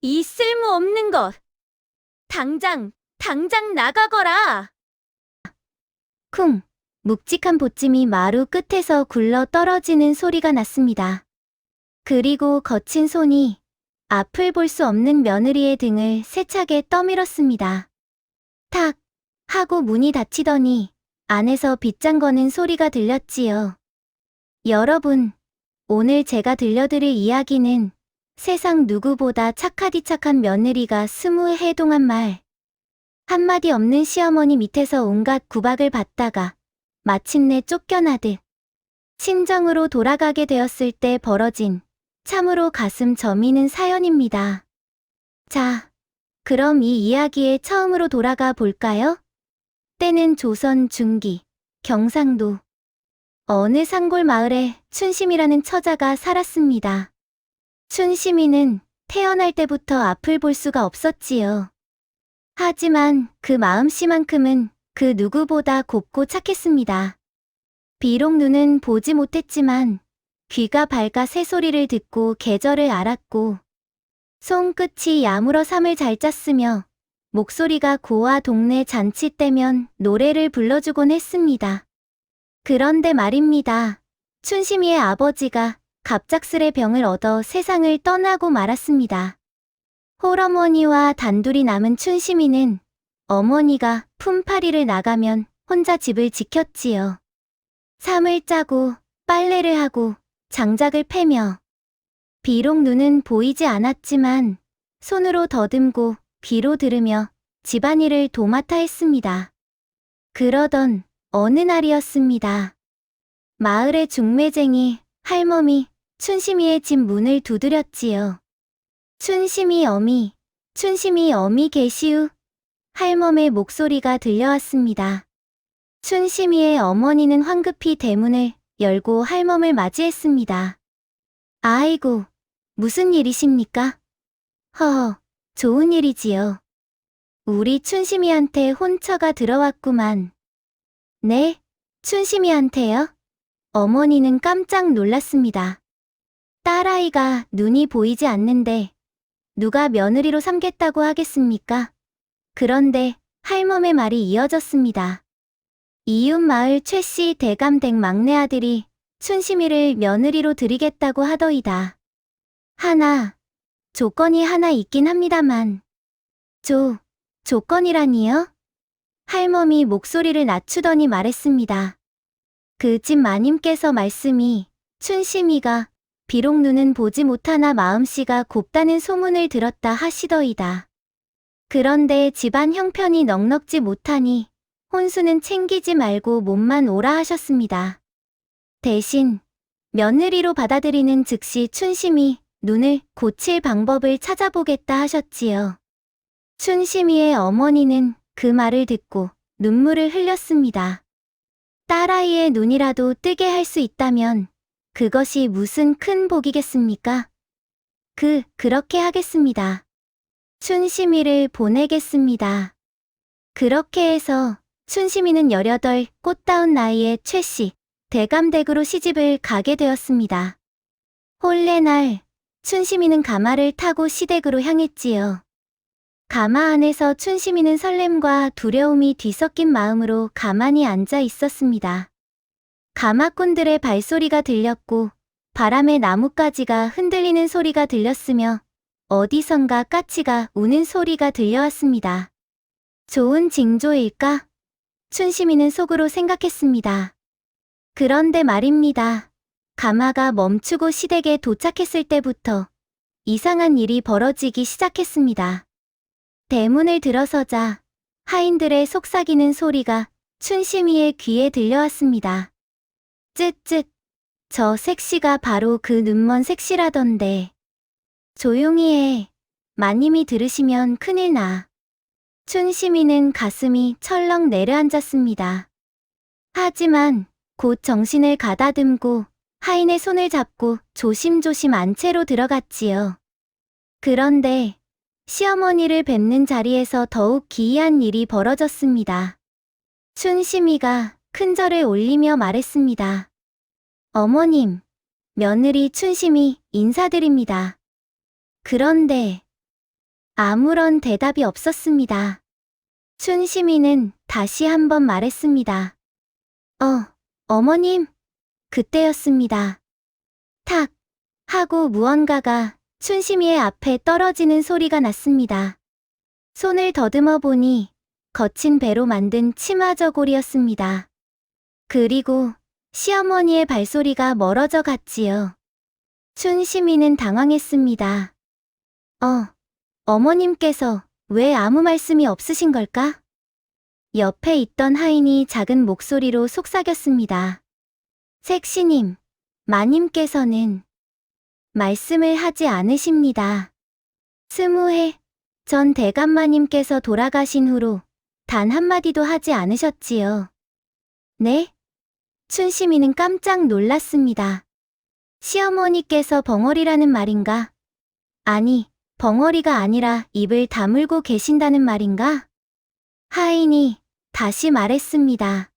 이 쓸모없는 것! 당장 나가거라! 쿵! 묵직한 보찜이 마루 끝에서 굴러 떨어지는 소리가 났습니다. 그리고 거친 손이 앞을 볼 수 없는 며느리의 등을 세차게 떠밀었습니다. 탁! 하고 문이 닫히더니 안에서 빗장 거는 소리가 들렸지요. 여러분, 오늘 제가 들려드릴 이야기는 세상 누구보다 착하디 착한 며느리가 20해 동안 말 한마디 없는 시어머니 밑에서 온갖 구박을 받다가 마침내 쫓겨나듯 친정으로 돌아가게 되었을 때 벌어진 참으로 가슴 저미는 사연입니다. 자, 그럼 이 이야기에 처음으로 돌아가 볼까요? 때는 조선 중기, 경상도. 어느 산골 마을에 춘심이라는 처자가 살았습니다. 춘심이는 태어날 때부터 앞을 볼 수가 없었지요. 하지만 그 마음씨만큼은 그 누구보다 곱고 착했습니다. 비록 눈은 보지 못했지만 귀가 밝아 새소리를 듣고 계절을 알았고 손끝이 야물어 잠을 잘 잤으며 목소리가 고와 동네 잔치 때면 노래를 불러주곤 했습니다. 그런데 말입니다. 춘심이의 아버지가 갑작스레 병을 얻어 세상을 떠나고 말았습니다. 홀어머니와 단둘이 남은 춘심이는 어머니가 품팔이를 나가면 혼자 집을 지켰지요. 잠을 짜고 빨래를 하고 장작을 패며 비록 눈은 보이지 않았지만 손으로 더듬고 귀로 들으며 집안일을 도맡아 했습니다. 그러던 어느 날이었습니다. 마을의 중매쟁이 할멈이 춘심이의 집 문을 두드렸지요. 춘심이 어미 계시우. 할멈의 목소리가 들려왔습니다. 춘심이의 어머니는 황급히 대문을 열고 할멈을 맞이했습니다. 아이고, 무슨 일이십니까? 허허, 좋은 일이지요. 우리 춘심이한테 혼처가 들어왔구만. 네? 춘심이한테요? 어머니는 깜짝 놀랐습니다. 딸아이가 눈이 보이지 않는데 누가 며느리로 삼겠다고 하겠습니까? 그런데 할멈의 말이 이어졌습니다. 이웃 마을 최씨 대감댁 막내 아들이 춘심이를 며느리로 드리겠다고 하더이다. 조건이 하나 있긴 합니다만. 조건이라니요? 할멈이 목소리를 낮추더니 말했습니다. 그 집 마님께서 말씀이 춘심이가 비록 눈은 보지 못하나 마음씨가 곱다는 소문을 들었다 하시더이다. 그런데 집안 형편이 넉넉지 못하니 혼수는 챙기지 말고 몸만 오라 하셨습니다. 대신 며느리로 받아들이는 즉시 춘심이 눈을 고칠 방법을 찾아보겠다 하셨지요. 춘심이의 어머니는 그 말을 듣고 눈물을 흘렸습니다. 딸아이의 눈이라도 뜨게 할 수 있다면 그것이 무슨 큰 복이겠습니까? 그렇게 하겠습니다. 춘심이를 보내겠습니다. 그렇게 해서 춘심이는 18 꽃다운 나이에 최씨 대감댁으로 시집을 가게 되었습니다. 혼례날 춘심이는 가마를 타고 시댁으로 향했지요. 가마 안에서 춘심이는 설렘과 두려움이 뒤섞인 마음으로 가만히 앉아 있었습니다. 가마꾼들의 발소리가 들렸고 바람에 나뭇가지가 흔들리는 소리가 들렸으며 어디선가 까치가 우는 소리가 들려왔습니다. 좋은 징조일까? 춘심이는 속으로 생각했습니다. 그런데 말입니다. 가마가 멈추고 시댁에 도착했을 때부터 이상한 일이 벌어지기 시작했습니다. 대문을 들어서자 하인들의 속삭이는 소리가 춘심이의 귀에 들려왔습니다. 쯧쯧, 저 색시가 바로 그 눈먼 색시라던데. 조용히 해. 마님이 들으시면 큰일 나. 춘심이는 가슴이 철렁 내려앉았습니다. 하지만 곧 정신을 가다듬고 하인의 손을 잡고 조심조심 안채로 들어갔지요. 그런데 시어머니를 뵙는 자리에서 더욱 기이한 일이 벌어졌습니다. 춘심이가 큰 절을 올리며 말했습니다. 어머님, 며느리 춘심이 인사드립니다. 그런데 아무런 대답이 없었습니다. 춘심이는 다시 한번 말했습니다. 어머님. 그때였습니다. 탁 하고 무언가가 춘심이의 앞에 떨어지는 소리가 났습니다. 손을 더듬어 보니 거친 배로 만든 치마 저고리였습니다. 그리고 시어머니의 발소리가 멀어져 갔지요. 춘심이는 당황했습니다. 어머님께서 왜 아무 말씀이 없으신 걸까? 옆에 있던 하인이 작은 목소리로 속삭였습니다. 색시님, 마님께서는 말씀을 하지 않으십니다. 20해 전 대감마님께서 돌아가신 후로 단 한마디도 하지 않으셨지요. 네? 춘심이는 깜짝 놀랐습니다. 시어머니께서 벙어리라는 말인가? 아니, 벙어리가 아니라 입을 다물고 계신다는 말인가? 하인이 다시 말했습니다.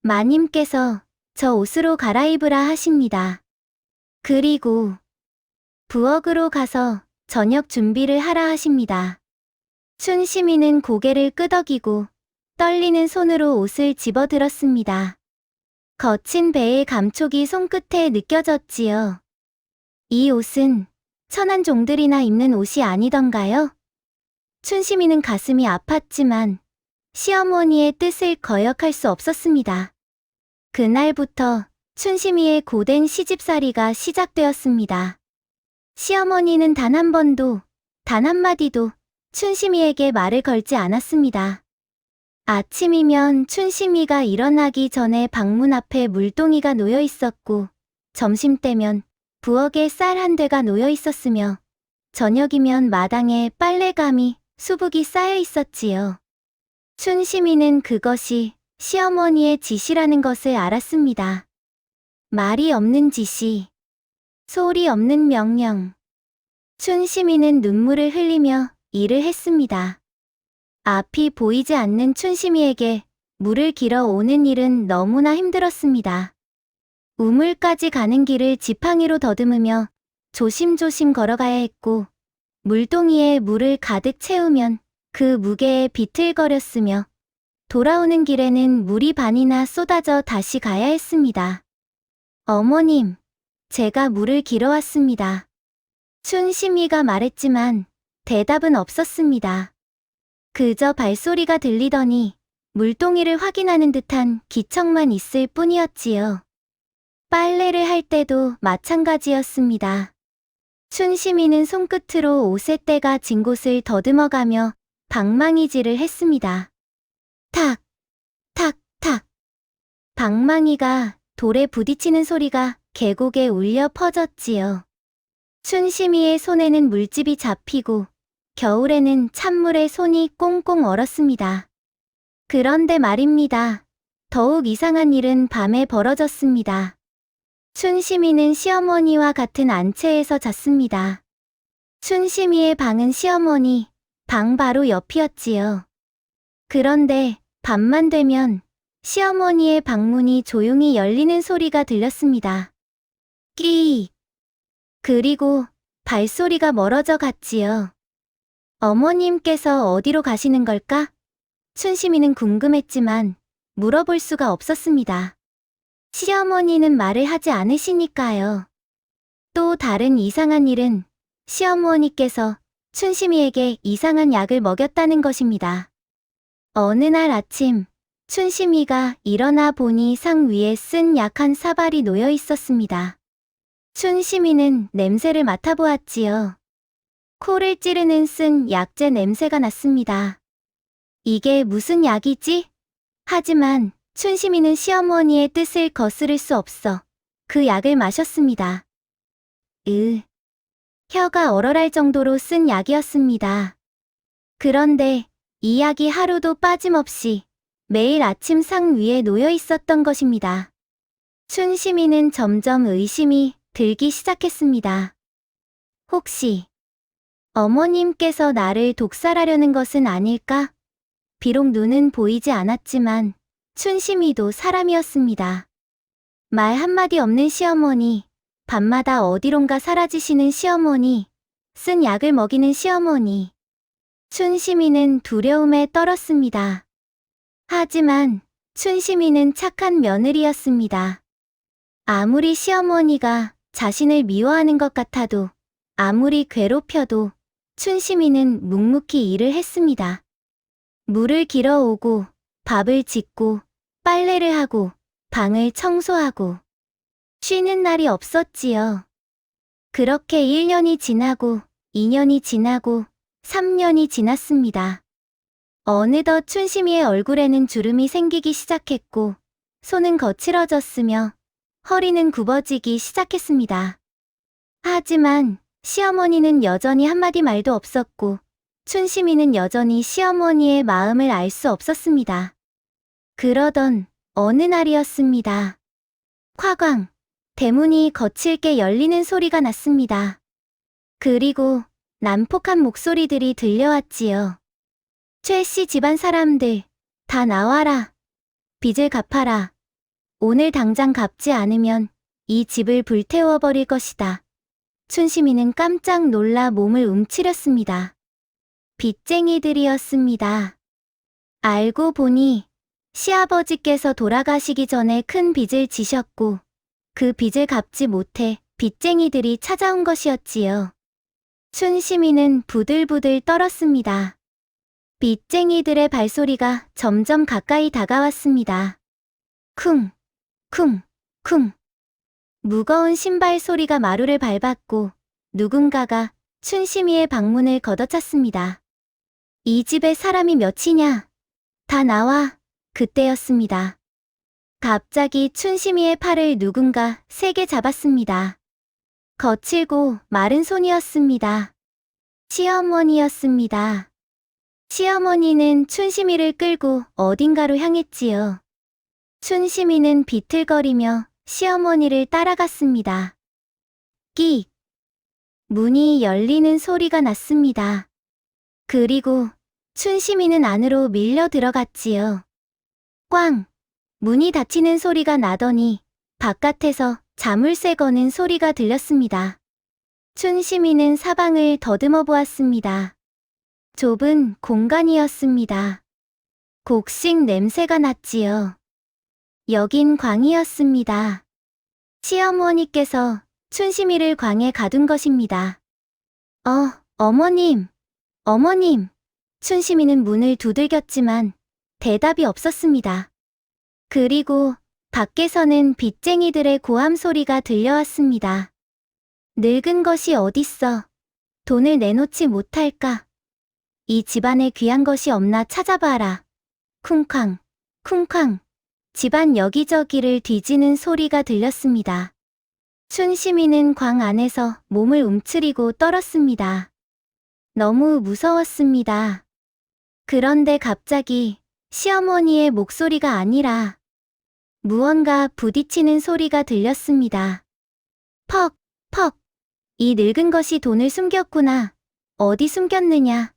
마님께서 저 옷으로 갈아입으라 하십니다. 그리고 부엌으로 가서 저녁 준비를 하라 하십니다. 춘심이는 고개를 끄덕이고 떨리는 손으로 옷을 집어들었습니다. 거친 배의 감촉이 손끝에 느껴졌지요. 이 옷은 천한 종들이나 입는 옷이 아니던가요? 춘심이는 가슴이 아팠지만 시어머니의 뜻을 거역할 수 없었습니다. 그날부터 춘심이의 고된 시집살이가 시작되었습니다. 시어머니는 단 한 번도, 단 한마디도 춘심이에게 말을 걸지 않았습니다. 아침이면 춘심이가 일어나기 전에 방문 앞에 물동이가 놓여 있었고, 점심때면 부엌에 쌀 한 대가 놓여 있었으며, 저녁이면 마당에 빨래감이, 수북이 쌓여 있었지요. 춘심이는 그것이 시어머니의 지시라는 것을 알았습니다. 말이 없는 지시, 소리 없는 명령. 춘심이는 눈물을 흘리며 일을 했습니다. 앞이 보이지 않는 춘심이에게 물을 길어 오는 일은 너무나 힘들었습니다. 우물까지 가는 길을 지팡이로 더듬으며 조심조심 걸어가야 했고, 물동이에 물을 가득 채우면 그 무게에 비틀거렸으며, 돌아오는 길에는 물이 반이나 쏟아져 다시 가야 했습니다. 어머님, 제가 물을 길어왔습니다. 춘심이가 말했지만 대답은 없었습니다. 그저 발소리가 들리더니 물동이를 확인하는 듯한 기척만 있을 뿐이었지요. 빨래를 할 때도 마찬가지였습니다. 춘심이는 손끝으로 옷의 때가 진 곳을 더듬어가며 방망이질을 했습니다. 탁, 탁, 탁. 방망이가 돌에 부딪히는 소리가 계곡에 울려 퍼졌지요. 춘심이의 손에는 물집이 잡히고 겨울에는 찬물에 손이 꽁꽁 얼었습니다. 그런데 말입니다. 더욱 이상한 일은 밤에 벌어졌습니다. 춘심이는 시어머니와 같은 안채에서 잤습니다. 춘심이의 방은 시어머니 방 바로 옆이었지요. 그런데 밤만 되면 시어머니의 방문이 조용히 열리는 소리가 들렸습니다. 끼익. 그리고 발소리가 멀어져 갔지요. 어머님께서 어디로 가시는 걸까? 춘심이는 궁금했지만 물어볼 수가 없었습니다. 시어머니는 말을 하지 않으시니까요. 또 다른 이상한 일은 시어머니께서 춘심이에게 이상한 약을 먹였다는 것입니다. 어느 날 아침 춘심이가 일어나 보니 상 위에 쓴 약 한 사발이 놓여 있었습니다. 춘심이는 냄새를 맡아보았지요. 코를 찌르는 쓴 약재 냄새가 났습니다. 이게 무슨 약이지? 하지만 춘심이는 시어머니의 뜻을 거스를 수 없어 그 약을 마셨습니다. 혀가 얼얼할 정도로 쓴 약이었습니다. 그런데 이 약이 하루도 빠짐없이 매일 아침 상 위에 놓여 있었던 것입니다. 춘심이는 점점 의심이 들기 시작했습니다. 혹시 어머님께서 나를 독살하려는 것은 아닐까? 비록 눈은 보이지 않았지만 춘심이도 사람이었습니다. 말 한마디 없는 시어머니, 밤마다 어디론가 사라지시는 시어머니, 쓴 약을 먹이는 시어머니, 춘심이는 두려움에 떨었습니다. 하지만 춘심이는 착한 며느리였습니다. 아무리 시어머니가 자신을 미워하는 것 같아도, 아무리 괴롭혀도 춘심이는 묵묵히 일을 했습니다. 물을 길어오고, 밥을 짓고, 빨래를 하고, 방을 청소하고, 쉬는 날이 없었지요. 그렇게 1년이 지나고, 2년이 지나고, 3년이 지났습니다. 어느덧 춘심이의 얼굴에는 주름이 생기기 시작했고, 손은 거칠어졌으며, 허리는 굽어지기 시작했습니다. 하지만 시어머니는 여전히 한마디 말도 없었고, 춘심이는 여전히 시어머니의 마음을 알 수 없었습니다. 그러던 어느 날이었습니다. 쾅쾅, 대문이 거칠게 열리는 소리가 났습니다. 그리고 난폭한 목소리들이 들려왔지요. 최 씨 집안 사람들, 다 나와라. 빚을 갚아라. 오늘 당장 갚지 않으면 이 집을 불태워버릴 것이다. 춘심이는 깜짝 놀라 몸을 움츠렸습니다. 빚쟁이들이었습니다. 알고 보니 시아버지께서 돌아가시기 전에 큰 빚을 지셨고, 그 빚을 갚지 못해 빚쟁이들이 찾아온 것이었지요. 춘심이는 부들부들 떨었습니다. 빚쟁이들의 발소리가 점점 가까이 다가왔습니다. 쿵, 쿵, 쿵. 무거운 신발 소리가 마루를 밟았고, 누군가가 춘심이의 방문을 걷어찼습니다. 이 집에 사람이 몇이냐? 다 나와. 그때였습니다. 갑자기 춘심이의 팔을 누군가 세게 잡았습니다. 거칠고 마른 손이었습니다. 시어머니였습니다. 시어머니는 춘심이를 끌고 어딘가로 향했지요. 춘심이는 비틀거리며 시어머니를 따라갔습니다. 끽! 문이 열리는 소리가 났습니다. 그리고 춘심이는 안으로 밀려 들어갔지요. 꽝! 문이 닫히는 소리가 나더니 바깥에서 자물쇠 거는 소리가 들렸습니다. 춘심이는 사방을 더듬어 보았습니다. 좁은 공간이었습니다. 곡식 냄새가 났지요. 여긴 광이었습니다. 시어머니께서 춘심이를 광에 가둔 것입니다. 어머님, 어머님. 춘심이는 문을 두들겼지만 대답이 없었습니다. 그리고 밖에서는 빚쟁이들의 고함 소리가 들려왔습니다. 늙은 것이 어딨어? 돈을 내놓지 못할까? 이 집안에 귀한 것이 없나 찾아봐라. 쿵쾅, 쿵쾅. 집안 여기저기를 뒤지는 소리가 들렸습니다. 춘심이는 광 안에서 몸을 움츠리고 떨었습니다. 너무 무서웠습니다. 그런데 갑자기 시어머니의 목소리가 아니라 무언가 부딪히는 소리가 들렸습니다. 퍽, 퍽. 이 늙은 것이 돈을 숨겼구나. 어디 숨겼느냐.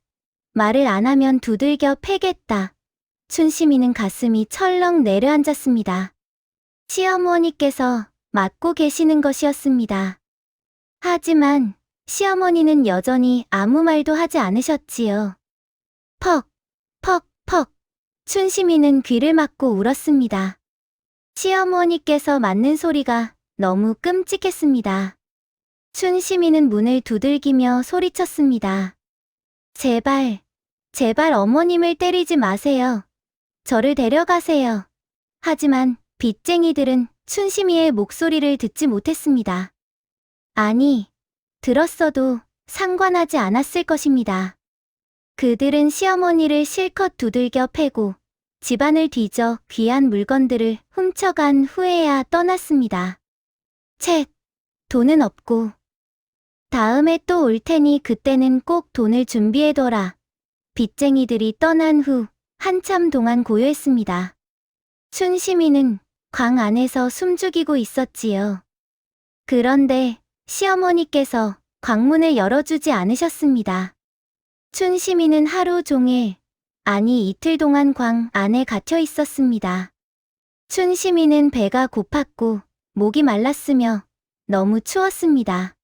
말을 안 하면 두들겨 패겠다. 춘심이는 가슴이 철렁 내려앉았습니다. 시어머니께서 맡고 계시는 것이었습니다. 하지만 시어머니는 여전히 아무 말도 하지 않으셨지요. 퍽, 퍽, 퍽. 춘심이는 귀를 막고 울었습니다. 시어머니께서 맞는 소리가 너무 끔찍했습니다. 춘심이는 문을 두들기며 소리쳤습니다. 제발, 제발 어머님을 때리지 마세요. 저를 데려가세요. 하지만 빚쟁이들은 춘심이의 목소리를 듣지 못했습니다. 아니, 들었어도 상관하지 않았을 것입니다. 그들은 시어머니를 실컷 두들겨 패고 집안을 뒤져 귀한 물건들을 훔쳐간 후에야 떠났습니다. 쳇, 돈은 없고. 다음에 또 올 테니 그때는 꼭 돈을 준비해둬라. 빚쟁이들이 떠난 후 한참 동안 고요했습니다. 춘심이는 광 안에서 숨죽이고 있었지요. 그런데 시어머니께서 광문을 열어주지 않으셨습니다. 춘심이는 하루 종일, 아니 이틀 동안 광 안에 갇혀 있었습니다. 춘심이는 배가 고팠고 목이 말랐으며 너무 추웠습니다.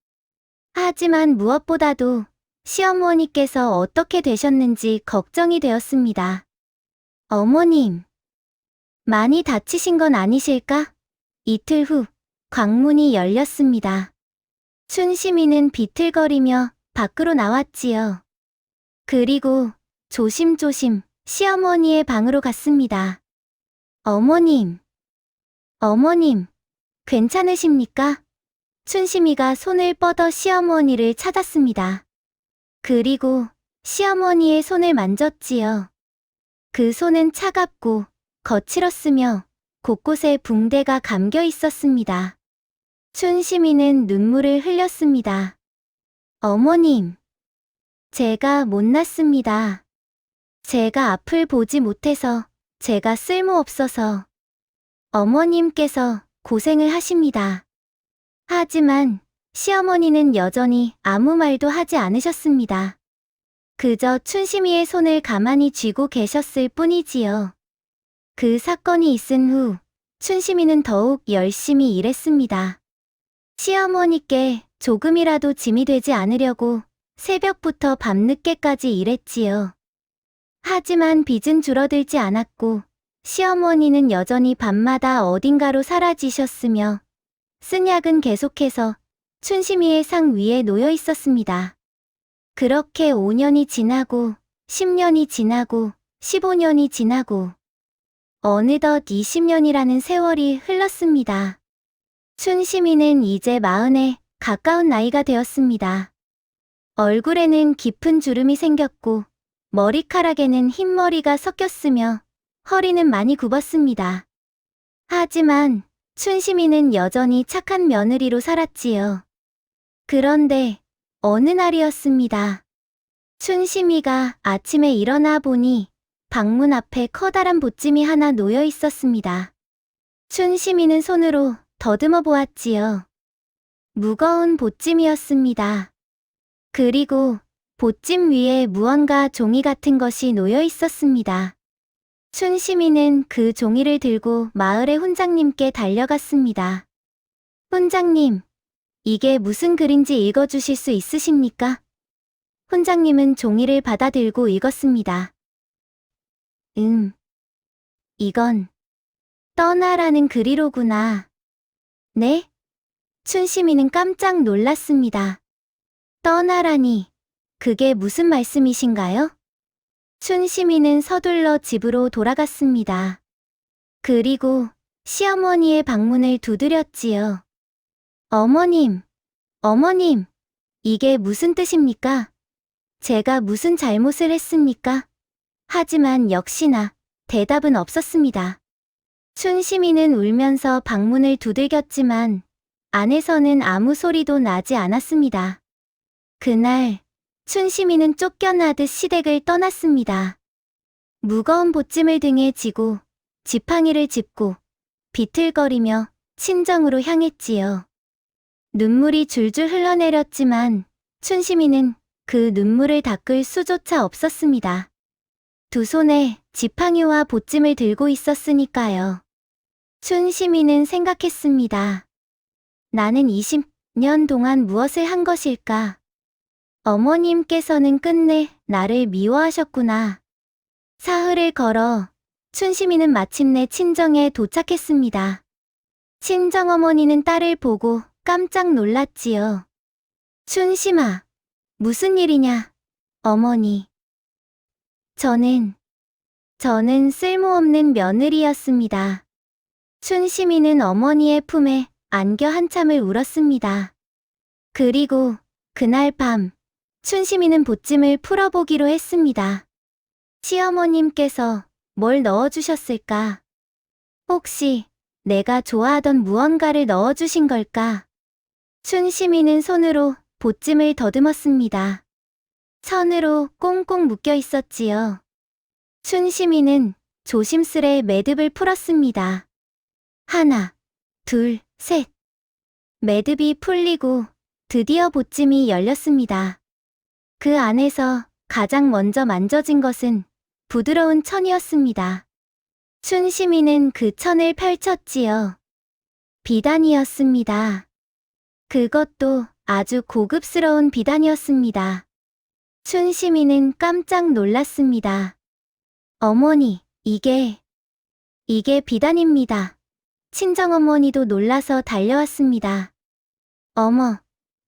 하지만 무엇보다도 시어머니께서 어떻게 되셨는지 걱정이 되었습니다. 어머님, 많이 다치신 건 아니실까? 이틀 후, 광문이 열렸습니다. 춘심이는 비틀거리며 밖으로 나왔지요. 그리고 조심조심 시어머니의 방으로 갔습니다. 어머님, 어머님, 괜찮으십니까? 춘심이가 손을 뻗어 시어머니를 찾았습니다. 그리고 시어머니의 손을 만졌지요. 그 손은 차갑고 거칠었으며 곳곳에 붕대가 감겨 있었습니다. 춘심이는 눈물을 흘렸습니다. 어머님, 제가 못났습니다. 제가 앞을 보지 못해서, 제가 쓸모없어서. 어머님께서 고생을 하십니다. 하지만 시어머니는 여전히 아무 말도 하지 않으셨습니다. 그저 춘심이의 손을 가만히 쥐고 계셨을 뿐이지요. 그 사건이 있은 후 춘심이는 더욱 열심히 일했습니다. 시어머니께 조금이라도 짐이 되지 않으려고 새벽부터 밤늦게까지 일했지요. 하지만 빚은 줄어들지 않았고 시어머니는 여전히 밤마다 어딘가로 사라지셨으며 쓴약은 계속해서 춘심이의 상 위에 놓여 있었습니다. 그렇게 5년이 지나고 10년이 지나고 15년이 지나고 어느덧 20년이라는 세월이 흘렀습니다. 춘심이는 이제 40에 가까운 나이가 되었습니다. 얼굴에는 깊은 주름이 생겼고 머리카락에는 흰머리가 섞였으며 허리는 많이 굽었습니다. 하지만 춘심이는 여전히 착한 며느리로 살았지요. 그런데 어느 날이었습니다. 춘심이가 아침에 일어나 보니 방문 앞에 커다란 보찜이 하나 놓여 있었습니다. 춘심이는 손으로 더듬어 보았지요. 무거운 보찜이었습니다. 그리고 보찜 위에 무언가 종이 같은 것이 놓여 있었습니다. 춘심이는 그 종이를 들고 마을의 훈장님께 달려갔습니다. 훈장님, 이게 무슨 글인지 읽어주실 수 있으십니까? 훈장님은 종이를 받아 들고 읽었습니다. 이건 떠나라는 글이로구나. 네? 춘심이는 깜짝 놀랐습니다. 떠나라니, 그게 무슨 말씀이신가요? 춘심이는 서둘러 집으로 돌아갔습니다. 그리고 시어머니의 방문을 두드렸지요. 어머님, 어머님, 이게 무슨 뜻입니까? 제가 무슨 잘못을 했습니까? 하지만 역시나 대답은 없었습니다. 춘심이는 울면서 방문을 두들겼지만 안에서는 아무 소리도 나지 않았습니다. 그날 춘심이는 쫓겨나듯 시댁을 떠났습니다. 무거운 보찜을 등에 지고 지팡이를 짚고 비틀거리며 친정으로 향했지요. 눈물이 줄줄 흘러내렸지만 춘심이는 그 눈물을 닦을 수조차 없었습니다. 두 손에 지팡이와 보찜을 들고 있었으니까요. 춘심이는 생각했습니다. 나는 20년 동안 무엇을 한 것일까? 어머님께서는 끝내 나를 미워하셨구나. 사흘을 걸어 춘심이는 마침내 친정에 도착했습니다. 친정어머니는 딸을 보고 깜짝 놀랐지요. 춘심아, 무슨 일이냐? 어머니. 저는 쓸모없는 며느리였습니다. 춘심이는 어머니의 품에 안겨 한참을 울었습니다. 그리고 그날 밤 춘심이는 보찜을 풀어보기로 했습니다. 시어머님께서 뭘 넣어주셨을까? 혹시 내가 좋아하던 무언가를 넣어주신 걸까? 춘심이는 손으로 보찜을 더듬었습니다. 천으로 꽁꽁 묶여 있었지요. 춘심이는 조심스레 매듭을 풀었습니다. 하나, 둘, 셋. 매듭이 풀리고 드디어 보찜이 열렸습니다. 그 안에서 가장 먼저 만져진 것은 부드러운 천이었습니다. 춘심이는 그 천을 펼쳤지요. 비단이었습니다. 그것도 아주 고급스러운 비단이었습니다. 춘심이는 깜짝 놀랐습니다. 어머니, 이게 비단입니다. 친정어머니도 놀라서 달려왔습니다. 어머,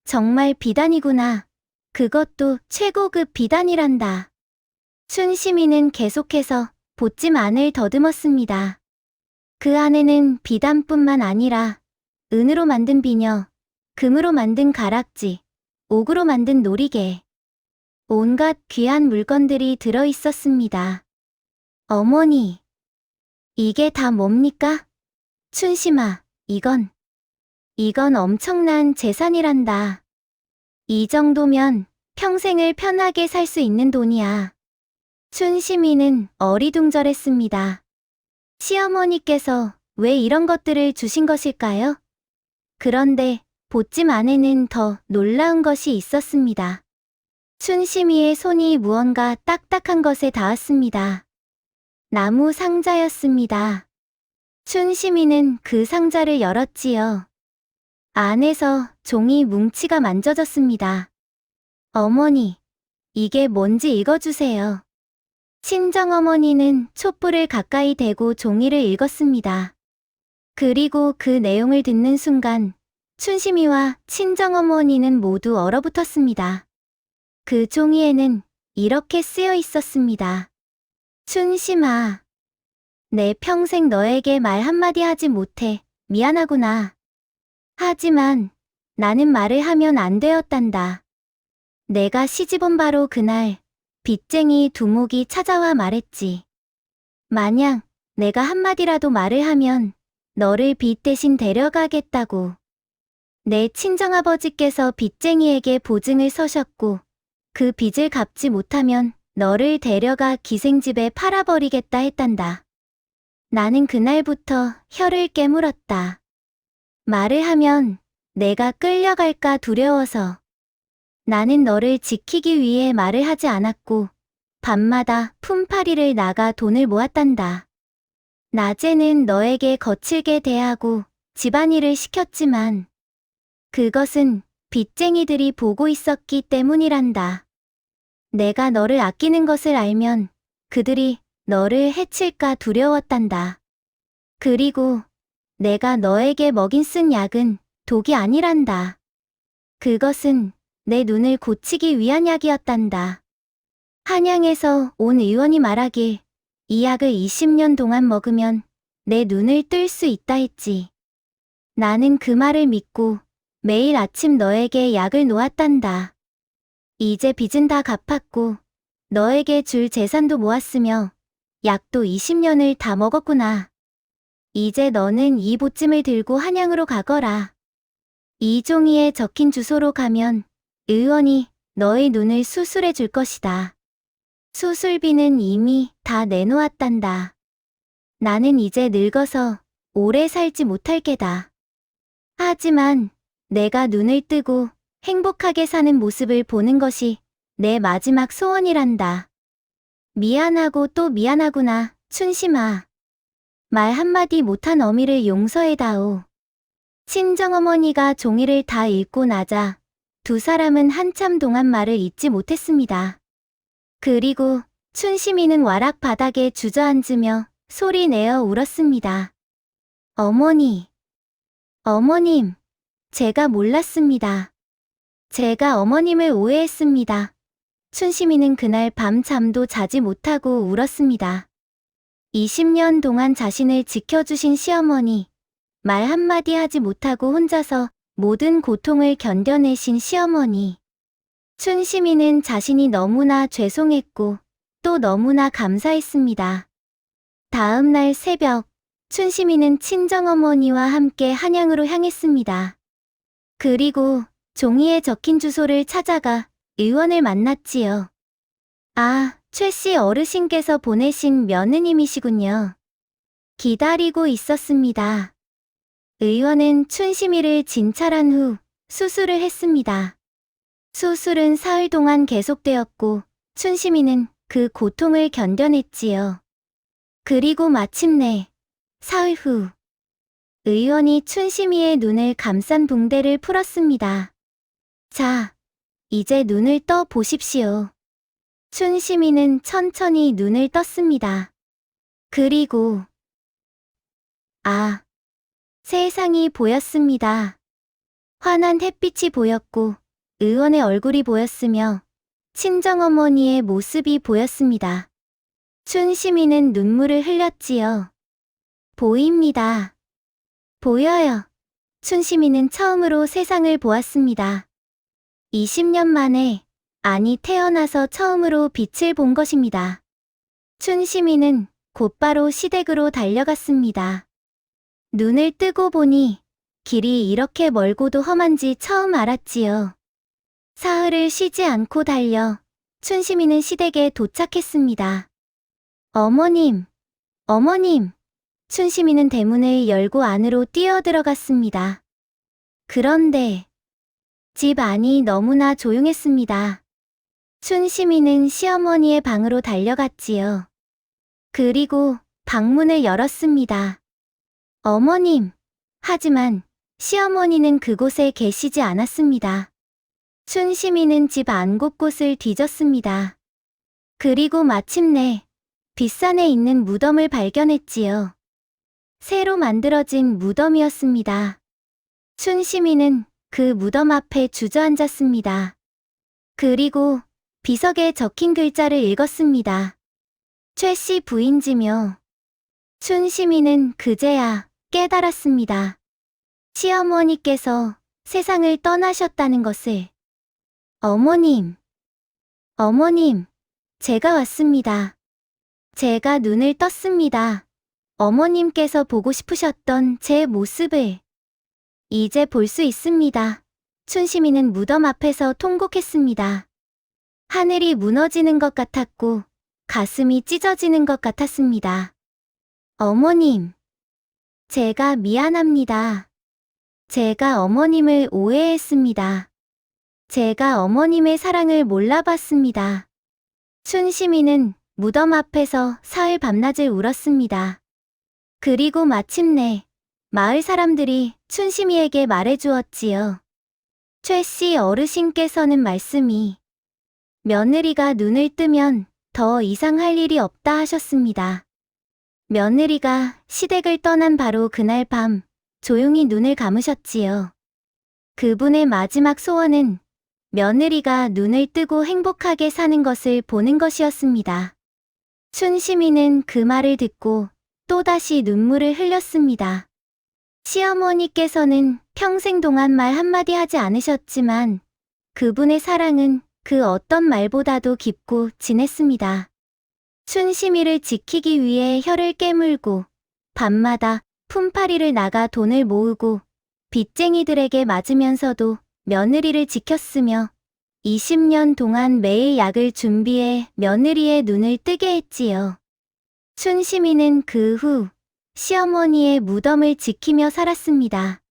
정말 비단이구나. 그것도 최고급 비단이란다. 춘심이는 계속해서 보찜 안을 더듬었습니다. 그 안에는 비단뿐만 아니라 은으로 만든 비녀, 금으로 만든 가락지, 옥으로 만든 놀이개, 온갖 귀한 물건들이 들어 있었습니다. 어머니, 이게 다 뭡니까? 춘심아, 이건 엄청난 재산이란다. 이 정도면 평생을 편하게 살 수 있는 돈이야. 춘심이는 어리둥절했습니다. 시어머니께서 왜 이런 것들을 주신 것일까요? 그런데 보찜 안에는 더 놀라운 것이 있었습니다. 춘심이의 손이 무언가 딱딱한 것에 닿았습니다. 나무 상자였습니다. 춘심이는 그 상자를 열었지요. 안에서 종이 뭉치가 만져졌습니다. 어머니, 이게 뭔지 읽어주세요. 친정어머니는 촛불을 가까이 대고 종이를 읽었습니다. 그리고 그 내용을 듣는 순간 춘심이와 친정어머니는 모두 얼어붙었습니다. 그 종이에는 이렇게 쓰여 있었습니다. 춘심아, 내 평생 너에게 말 한마디 하지 못해 미안하구나. 하지만 나는 말을 하면 안 되었단다. 내가 시집온 바로 그날 빚쟁이 두목이 찾아와 말했지. 만약 내가 한마디라도 말을 하면 너를 빚 대신 데려가겠다고. 내 친정아버지께서 빚쟁이에게 보증을 서셨고 그 빚을 갚지 못하면 너를 데려가 기생집에 팔아버리겠다 했단다. 나는 그날부터 혀를 깨물었다. 말을 하면 내가 끌려갈까 두려워서. 나는 너를 지키기 위해 말을 하지 않았고 밤마다 품팔이를 나가 돈을 모았단다. 낮에는 너에게 거칠게 대하고 집안일을 시켰지만 그것은 빚쟁이들이 보고 있었기 때문이란다. 내가 너를 아끼는 것을 알면 그들이 너를 해칠까 두려웠단다. 그리고 내가 너에게 먹인 쓴 약은 독이 아니란다. 그것은 내 눈을 고치기 위한 약이었단다. 한양에서 온 의원이 말하길 이 약을 20년 동안 먹으면 내 눈을 뜰 수 있다 했지. 나는 그 말을 믿고 매일 아침 너에게 약을 놓았단다. 이제 빚은 다 갚았고 너에게 줄 재산도 모았으며 약도 20년을 다 먹었구나. 이제 너는 이 보찜을 들고 한양으로 가거라. 이 종이에 적힌 주소로 가면 의원이 너의 눈을 수술해 줄 것이다. 수술비는 이미 다 내놓았단다. 나는 이제 늙어서 오래 살지 못할 게다. 하지만 내가 눈을 뜨고 행복하게 사는 모습을 보는 것이 내 마지막 소원이란다. 미안하고 또 미안하구나, 춘심아. 말 한마디 못한 어미를 용서해다오. 친정어머니가 종이를 다 읽고 나자 두 사람은 한참 동안 말을 잇지 못했습니다. 그리고 춘심이는 와락 바닥에 주저앉으며 소리내어 울었습니다. 어머니, 어머님, 제가 몰랐습니다. 제가 어머님을 오해했습니다. 춘심이는 그날 밤 잠도 자지 못하고 울었습니다. 20년 동안 자신을 지켜주신 시어머니, 말 한마디 하지 못하고 혼자서 모든 고통을 견뎌내신 시어머니. 춘심이는 자신이 너무나 죄송했고 또 너무나 감사했습니다. 다음 날 새벽, 춘심이는 친정어머니와 함께 한양으로 향했습니다. 그리고 종이에 적힌 주소를 찾아가 의원을 만났지요. 아, 최 씨 어르신께서 보내신 며느님이시군요. 기다리고 있었습니다. 의원은 춘심이를 진찰한 후 수술을 했습니다. 수술은 사흘 동안 계속되었고 춘심이는 그 고통을 견뎌냈지요. 그리고 마침내 사흘 후 의원이 춘심이의 눈을 감싼 붕대를 풀었습니다. 자, 이제 눈을 떠 보십시오. 춘심이는 천천히 눈을 떴습니다. 그리고 세상이 보였습니다. 환한 햇빛이 보였고 의원의 얼굴이 보였으며 친정어머니의 모습이 보였습니다. 춘심이는 눈물을 흘렸지요. 보입니다. 보여요. 춘심이는 처음으로 세상을 보았습니다. 20년 만에, 아니 태어나서 처음으로 빛을 본 것입니다. 춘심이는 곧바로 시댁으로 달려갔습니다. 눈을 뜨고 보니 길이 이렇게 멀고도 험한지 처음 알았지요. 사흘을 쉬지 않고 달려 춘심이는 시댁에 도착했습니다. 어머님, 어머님. 춘심이는 대문을 열고 안으로 뛰어들어갔습니다. 그런데 집 안이 너무나 조용했습니다. 춘심이는 시어머니의 방으로 달려갔지요. 그리고 방문을 열었습니다. 어머님, 하지만 시어머니는 그곳에 계시지 않았습니다. 춘심이는 집 안 곳곳을 뒤졌습니다. 그리고 마침내 빗산에 있는 무덤을 발견했지요. 새로 만들어진 무덤이었습니다. 춘심이는 그 무덤 앞에 주저앉았습니다. 그리고 비석에 적힌 글자를 읽었습니다. 최씨 부인지며. 춘심이는 그제야 깨달았습니다. 시어머니께서 세상을 떠나셨다는 것을. 어머님, 어머님, 제가 왔습니다. 제가 눈을 떴습니다. 어머님께서 보고 싶으셨던 제 모습을 이제 볼 수 있습니다. 춘심이는 무덤 앞에서 통곡했습니다. 하늘이 무너지는 것 같았고 가슴이 찢어지는 것 같았습니다. 어머님, 제가 미안합니다. 제가 어머님을 오해했습니다. 제가 어머님의 사랑을 몰라봤습니다. 춘심이는 무덤 앞에서 사흘 밤낮을 울었습니다. 그리고 마침내 마을 사람들이 춘심이에게 말해주었지요. 최씨 어르신께서는 말씀이 며느리가 눈을 뜨면 더 이상 할 일이 없다 하셨습니다. 며느리가 시댁을 떠난 바로 그날 밤 조용히 눈을 감으셨지요. 그분의 마지막 소원은 며느리가 눈을 뜨고 행복하게 사는 것을 보는 것이었습니다. 춘심이는 그 말을 듣고 또다시 눈물을 흘렸습니다. 시어머니께서는 평생 동안 말 한마디 하지 않으셨지만 그분의 사랑은 그 어떤 말보다도 깊고 진했습니다. 춘심이를 지키기 위해 혀를 깨물고 밤마다 품팔이를 나가 돈을 모으고 빚쟁이들에게 맞으면서도 며느리를 지켰으며 20년 동안 매일 약을 준비해 며느리의 눈을 뜨게 했지요. 춘심이는 그 후 시어머니의 무덤을 지키며 살았습니다.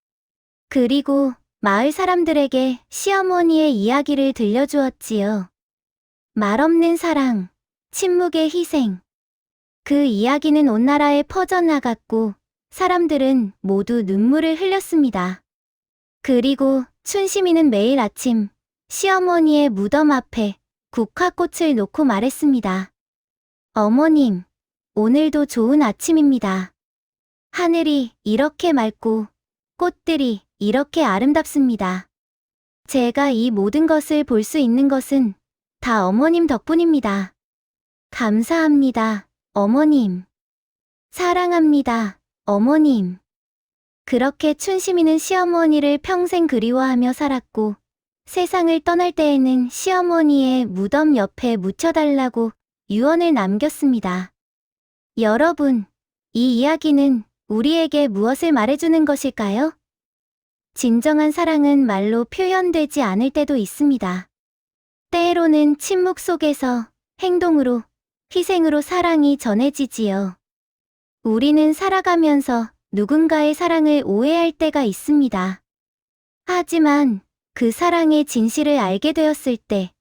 그리고 마을 사람들에게 시어머니의 이야기를 들려주었지요. 말없는 사랑, 침묵의 희생. 그 이야기는 온 나라에 퍼져나갔고 사람들은 모두 눈물을 흘렸습니다. 그리고 춘심이는 매일 아침 시어머니의 무덤 앞에 국화꽃을 놓고 말했습니다. 어머님, 오늘도 좋은 아침입니다. 하늘이 이렇게 맑고 꽃들이 이렇게 아름답습니다. 제가 이 모든 것을 볼 수 있는 것은 다 어머님 덕분입니다. 감사합니다, 어머님. 사랑합니다, 어머님. 그렇게 춘심이는 시어머니를 평생 그리워하며 살았고 세상을 떠날 때에는 시어머니의 무덤 옆에 묻혀달라고 유언을 남겼습니다. 여러분, 이 이야기는 우리에게 무엇을 말해주는 것일까요? 진정한 사랑은 말로 표현되지 않을 때도 있습니다. 때로는 침묵 속에서 행동으로, 희생으로 사랑이 전해지지요. 우리는 살아가면서 누군가의 사랑을 오해할 때가 있습니다. 하지만 그 사랑의 진실을 알게 되었을 때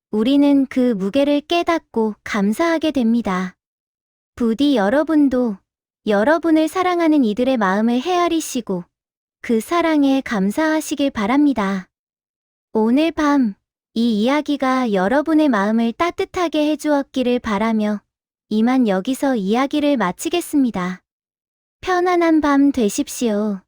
우리는 그 무게를 깨닫고 감사하게 됩니다. 부디 여러분도 여러분을 사랑하는 이들의 마음을 헤아리시고 그 사랑에 감사하시길 바랍니다. 오늘 밤 이 이야기가 여러분의 마음을 따뜻하게 해주었기를 바라며 이만 여기서 이야기를 마치겠습니다. 편안한 밤 되십시오.